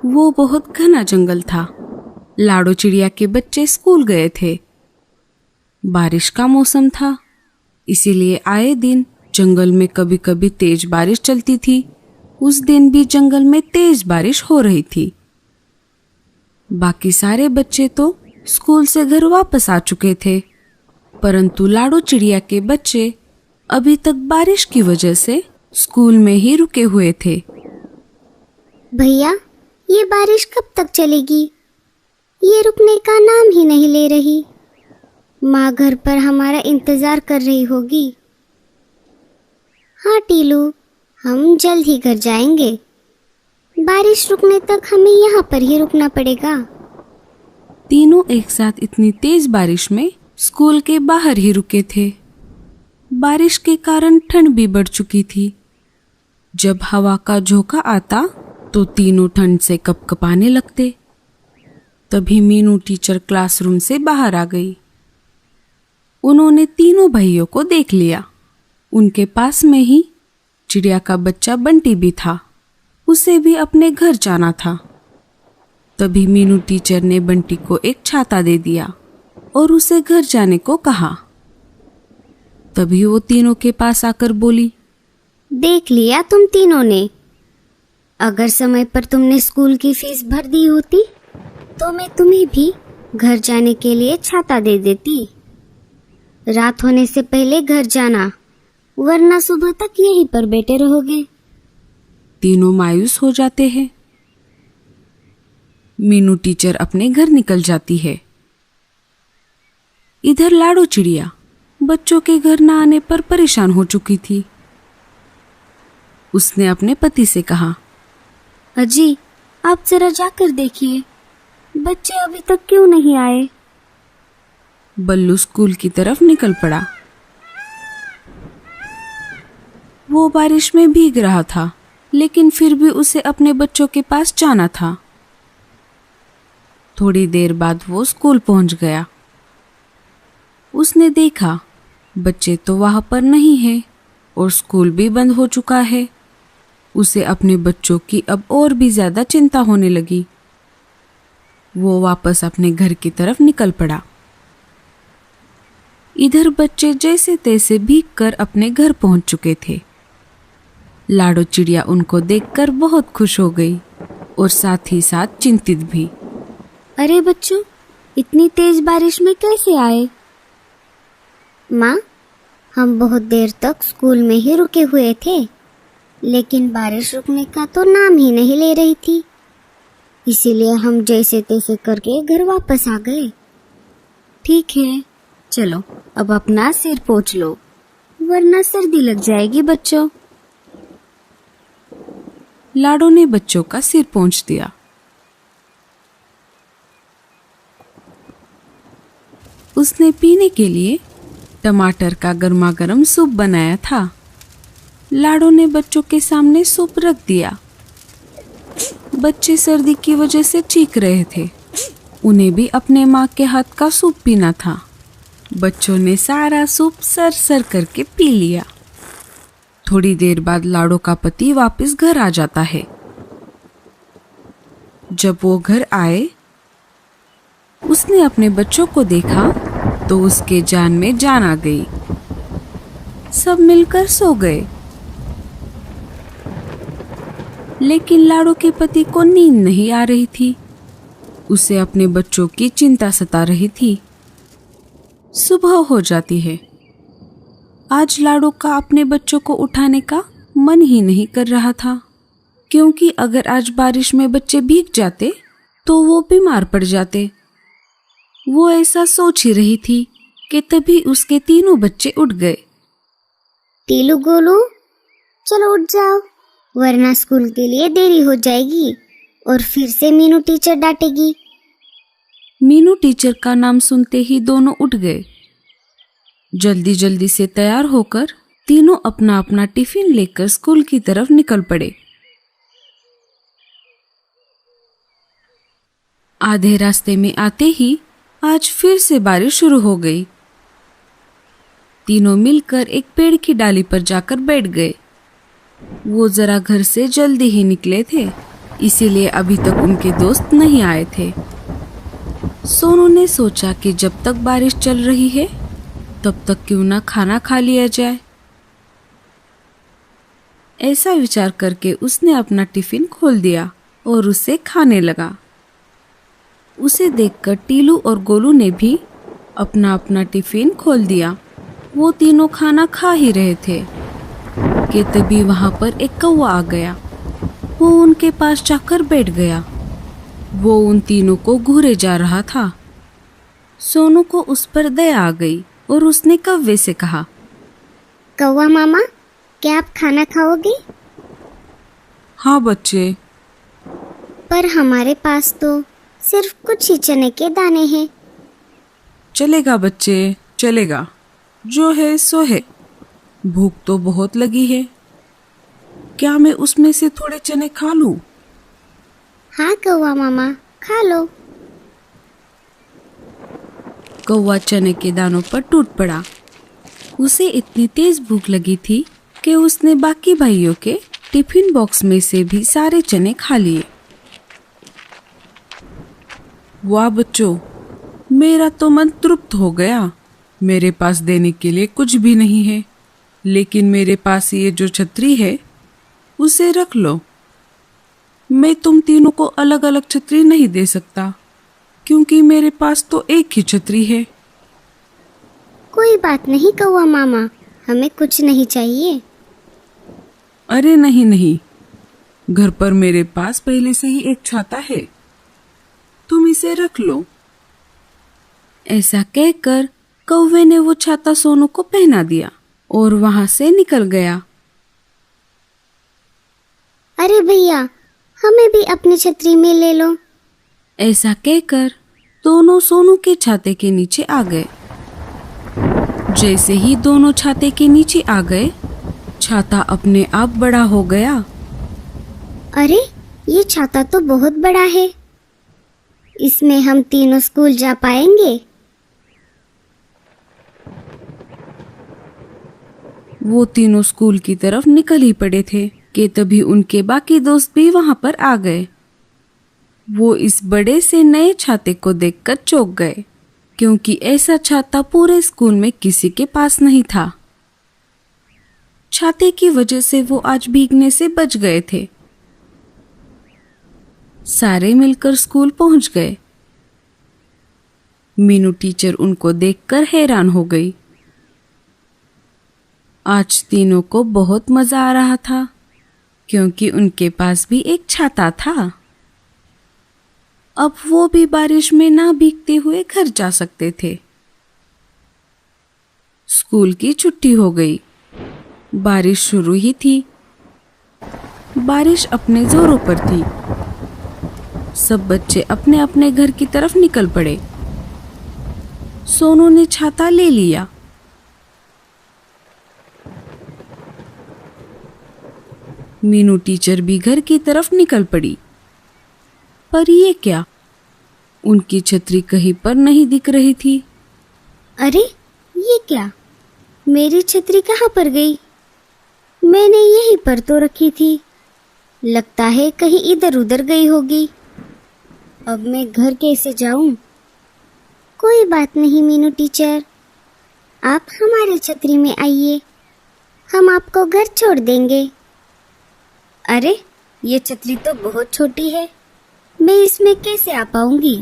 वो बहुत घना जंगल था। लाडो चिड़िया के बच्चे स्कूल गए थे। बारिश का मौसम था, इसीलिए आए दिन जंगल में कभी कभी तेज बारिश चलती थी। उस दिन भी जंगल में तेज बारिश हो रही थी। बाकी सारे बच्चे तो स्कूल से घर वापस आ चुके थे, परंतु लाडो चिड़िया के बच्चे अभी तक बारिश की वजह से स्कूल में ही रुके हुए थे। भैया, ये बारिश कब तक चलेगी? ये रुकने का नाम ही नहीं ले रही। माँ घर पर हमारा इंतजार कर रही होगी। हाँ टीलू, हम जल्द ही घर जाएंगे। बारिश रुकने तक हमें यहाँ पर ही रुकना पड़ेगा। तीनों एक साथ इतनी तेज बारिश में स्कूल के बाहर ही रुके थे। बारिश के कारण ठंड भी बढ़ चुकी थी। जब हवा का झोंका आता तो तीनों ठंड से कपकपाने लगते। तभी मीनू टीचर क्लासरूम से बाहर आ गई। उन्होंने तीनों भाइयों को देख लिया। उनके पास में ही चिड़िया का बच्चा बंटी भी था। उसे भी अपने घर जाना था। तभी मीनू टीचर ने बंटी को एक छाता दे दिया और उसे घर जाने को कहा। तभी वो तीनों के पास आकर बोली, देख लिया तुम तीनों ने। अगर समय पर तुमने स्कूल की फीस भर दी होती तो मैं तुम्हें भी घर जाने के लिए छाता दे देती। रात होने से पहले घर जाना, वरना सुबह तक यहीं पर बैठे रहोगे। तीनों मायूस हो जाते हैं। मीनू टीचर अपने घर निकल जाती है। इधर लाडो चिड़िया बच्चों के घर न आने पर परेशान हो चुकी थी। उसने अपने पति से कहा, अजी, आप जरा जाकर देखिए, बच्चे अभी तक क्यों नहीं आए? बल्लू स्कूल की तरफ निकल पड़ा। वो बारिश में भीग रहा था, लेकिन फिर भी उसे अपने बच्चों के पास जाना था। थोड़ी देर बाद वो स्कूल पहुंच गया। उसने देखा बच्चे तो वहां पर नहीं हैं और स्कूल भी बंद हो चुका है। उसे अपने बच्चों की अब और भी ज्यादा चिंता होने लगी। वो वापस अपने घर की तरफ निकल पड़ा। इधर बच्चे जैसे तैसे भीगकर अपने घर पहुंच चुके थे। लाडो चिड़िया उनको देखकर बहुत खुश हो गई और साथ ही साथ चिंतित भी। अरे बच्चों, इतनी तेज बारिश में कैसे आए? माँ, हम बहुत देर तक स्कूल में ही रुके हुए थे, लेकिन बारिश रुकने का तो नाम ही नहीं ले रही थी। इसीलिए हम जैसे तैसे करके घर वापस आ गए। ठीक है, चलो अब अपना सिर पोंछ लो, वरना सर्दी लग जाएगी बच्चों। लाडो ने बच्चों का सिर पोंछ दिया। उसने पीने के लिए टमाटर का गर्मा गर्म सूप बनाया था। लाडो ने बच्चों के सामने सूप रख दिया। बच्चे सर्दी की वजह से चीख रहे थे। उन्हें भी अपने माँ के हाथ का सूप पीना था। बच्चों ने सारा सूप सर सर करके पी लिया। थोड़ी देर बाद लाडो का पति वापस घर आ जाता है। जब वो घर आए, उसने अपने बच्चों को देखा तो उसके जान में जान आ गई। सब मिलकर सो गए, लेकिन लाडो के पति को नींद नहीं आ रही थी। उसे अपने बच्चों की चिंता सता रही थी। सुबह हो जाती है। आज लाडो का अपने बच्चों को उठाने का मन ही नहीं कर रहा था, क्योंकि अगर आज बारिश में बच्चे भीग जाते तो वो बीमार पड़ जाते। वो ऐसा सोच ही रही थी कि तभी उसके तीनों बच्चे उठ गए। टीलू गोलू, चलो उठ जाओ, वरना स्कूल के लिए देरी हो जाएगी और फिर से मीनू टीचर डांटेगी। मीनू टीचर का नाम सुनते ही दोनों उठ गए। जल्दी जल्दी से तैयार होकर तीनों अपना अपना टिफिन लेकर स्कूल की तरफ निकल पड़े। आधे रास्ते में आते ही आज फिर से बारिश शुरू हो गई। तीनों मिलकर एक पेड़ की डाली पर जाकर बैठ गए। वो जरा घर से जल्दी ही निकले थे। इसीलिए अभी तक उनके दोस्त नहीं आए थे। सोनू ने सोचा कि जब तक बारिश चल रही है तब तक क्यों ना खाना खा लिया जाए। ऐसा विचार करके उसने अपना टिफिन खोल दिया और उसे खाने लगा। उसे देखकर टीलू और गोलू ने भी अपना अपना टिफिन खोल दिया। वो तीनों खाना खा ही रहे थे कि तभी वहां पर एक कौवा आ गया। वो उनके पास जाकर बैठ गया। वो उन तीनों को घूरे जा रहा था। सोनू को उस पर दया आ गई और उसने कौवे से कहा, कौवा मामा, क्या आप खाना खाओगे? हाँ बच्चे। पर हमारे पास तो सिर्फ कुछ ही चने के दाने हैं। चलेगा बच्चे, चलेगा, जो है सो है। भूख तो बहुत लगी है, क्या मैं उसमें से थोड़े चने खा लूं? हाँ कौवा मामा, खा लो। कौवा चने के दानों पर टूट पड़ा। उसे इतनी तेज भूख लगी थी कि उसने बाकी भाइयों के टिफिन बॉक्स में से भी सारे चने खा लिए। वाह बच्चों, मेरा तो मन तृप्त हो गया। मेरे पास देने के लिए कुछ भी नहीं है, लेकिन मेरे पास ये जो छतरी है उसे रख लो। मैं तुम तीनों को अलग अलग छतरी नहीं दे सकता, क्योंकि मेरे पास तो एक ही छतरी है। कोई बात नहीं कौवा मामा, हमें कुछ नहीं चाहिए। अरे नहीं नहीं, घर पर मेरे पास पहले से ही एक छाता है, तुम इसे रख लो। ऐसा कहकर कौवे ने वो छाता सोनू को पहना दिया और वहां से निकल गया। अरे भैया, हमें भी अपनी छतरी में ले लो। ऐसा कहकर दोनों सोनू के छाते के नीचे आ गए। जैसे ही दोनों छाते के नीचे आ गए, छाता अपने आप बड़ा हो गया। अरे, ये छाता तो बहुत बड़ा है। इसमें हम तीनों स्कूल जा पाएंगे? वो तीनों स्कूल की तरफ निकल ही पड़े थे कि तभी उनके बाकी दोस्त भी वहां पर आ गए। वो इस बड़े से नए छाते को देखकर चौंक गए, क्योंकि ऐसा छाता पूरे स्कूल में किसी के पास नहीं था। छाते की वजह से वो आज भीगने से बच गए थे। सारे मिलकर स्कूल पहुंच गए। मीनू टीचर उनको देखकर हैरान हो गई। आज तीनों को बहुत मजा आ रहा था, क्योंकि उनके पास भी एक छाता था। अब वो भी बारिश में ना भीगते हुए घर जा सकते थे। स्कूल की छुट्टी हो गई। बारिश शुरू ही थी। बारिश अपने जोरों पर थी। सब बच्चे अपने अपने घर की तरफ निकल पड़े। सोनू ने छाता ले लिया। मीनू टीचर भी घर की तरफ निकल पड़ी। पर ये क्या, उनकी छतरी कहीं पर नहीं दिख रही थी। अरे, ये क्या, मेरी छतरी कहाँ पर गई? मैंने यहीं पर तो रखी थी। लगता है कहीं इधर उधर गई होगी। अब मैं घर कैसे जाऊं? कोई बात नहीं मीनू टीचर, आप हमारी छतरी में आइए, हम आपको घर छोड़ देंगे। अरे, ये छतरी तो बहुत छोटी है, मैं इसमें कैसे आ पाऊंगी?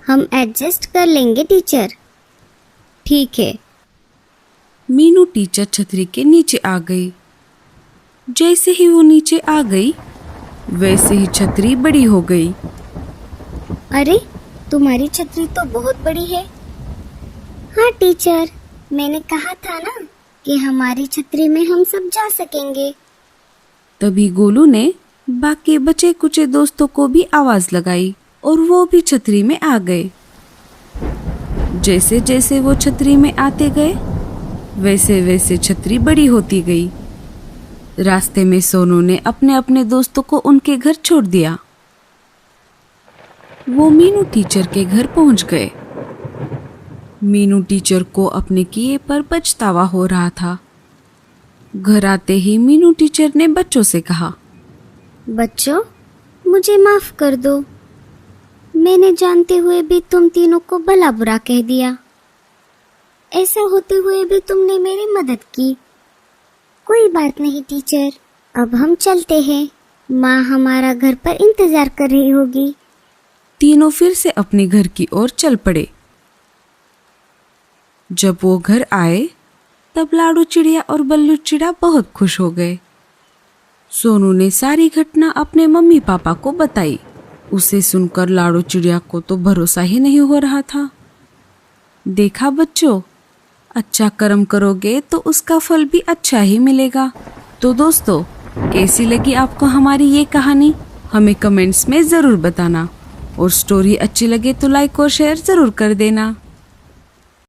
हम एडजस्ट कर लेंगे टीचर। ठीक है। मीनू टीचर छतरी के नीचे आ गई। जैसे ही वो नीचे आ गई, वैसे ही छतरी बड़ी हो गई। अरे, तुम्हारी छतरी तो बहुत बड़ी है। हाँ टीचर, मैंने कहा था ना कि हमारी छतरी में हम सब जा सकेंगे। तभी गोलू ने बाकी बचे कुचे दोस्तों को भी आवाज लगाई और वो भी छतरी में आ गए। जैसे जैसे वो छतरी में आते गए, वैसे वैसे छतरी बड़ी होती गई। रास्ते में सोनू ने अपने अपने दोस्तों को उनके घर छोड़ दिया। वो मीनू टीचर के घर पहुंच गए। मीनू टीचर को अपने किए पर पछतावा हो रहा था। घर आते ही मीनू टीचर ने बच्चों से कहा, बच्चों, मुझे माफ कर दो। मैंने जानते हुए भी तुम तीनों को भला बुरा कह दिया। ऐसा होते हुए भी तुमने मेरी मदद की। कोई बात नहीं टीचर, अब हम चलते हैं। माँ हमारा घर पर इंतजार कर रही होगी। तीनों फिर से अपने घर की ओर चल पड़े। जब वो घर आए तब लाडू चिड़िया और बल्लू चिड़ा बहुत खुश हो गए। सोनू ने सारी घटना अपने मम्मी पापा को बताई। उसे सुनकर लाडू चिड़िया को तो भरोसा ही नहीं हो रहा था। देखा बच्चों, अच्छा कर्म करोगे तो उसका फल भी अच्छा ही मिलेगा। तो दोस्तों, कैसी लगी आपको हमारी ये कहानी? हमें कमेंट्स में ज़रूर बताना। और स्टोरी अच्छी लगे तो लाइक और शेयर ज़रूर कर देना।